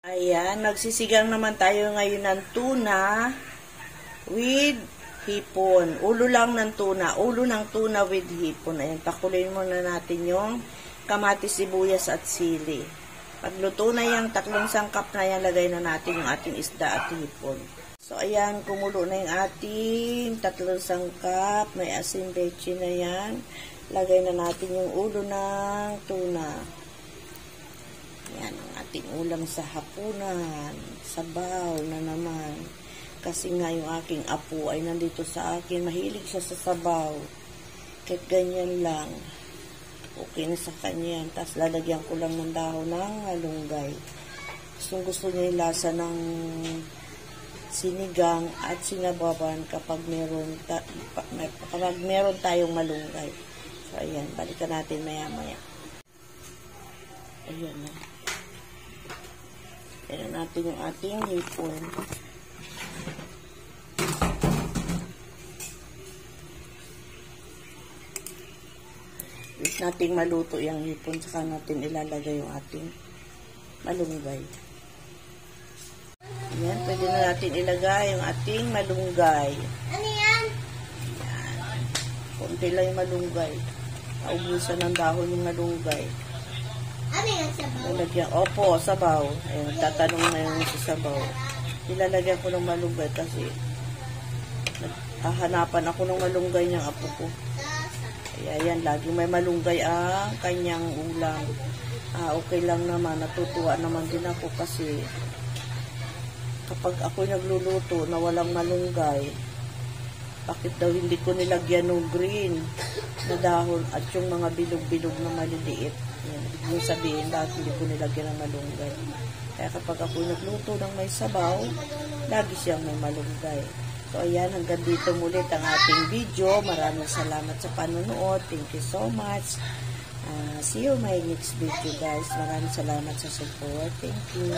Ayan, nagsisigang naman tayo ngayon ng tuna with hipon. Ulo lang ng tuna. Ulo ng tuna with hipon. Ayan, pakulin muna natin yung kamatis, sibuyas at sili. Pagluto na yung 3 sangkap na yan, lagay na natin yung ating isda at hipon. So, ayan, kumulo na yung ating 3 sangkap. May asin leche na yan. Lagay na natin yung ulo ng tuna. Yan ang ating ulam sa hapunan. Sabaw na naman. Kasi nga yung aking apo ay nandito sa akin. Mahilig siya sa sabaw. Kahit ganyan lang. Okay na sa kanya. Tapos lalagyan ko lang ng dahon ng malunggay. Gusto niya yung lasa ng sinigang at sinabawan kapag meron tayong malunggay. So, ayan. Balikan natin maya-maya. Ayan na. Ayan natin yung ating hipon. Wait natin maluto yung hipon, saka natin ilalagay yung ating malunggay. Ayan, pwede na natin ilagay yung ating malunggay. Ano yan? Ayan. Kunti lang yung malunggay. Naubusan ng dahon yung malunggay. Ano yan, sabaw? Lalagyan, opo, sabaw. Ayun, tatanong na yung sa sabaw. Nilalagyan ko ng malunggay kasi hahanapan ako ng malunggay niyang apo ko. Ayan, lagi may malunggay ang kanyang ulam. Okay lang naman, natutuwa naman din ako kasi kapag ako nagluluto na walang malunggay, bakit daw hindi ko nilagyan ng green na dahon at yung mga bilog-bilog na maliliit. Yan, yung sabihin, bakit hindi ko nilagyan ng malunggay. Kaya kapag ako nagluto ng may sabaw, lagi siyang may malunggay. So, ayan, hanggang dito mulit ang ating video. Maraming salamat sa panonood. Thank you so much. See you my next video, guys. Maraming salamat sa support. Thank you.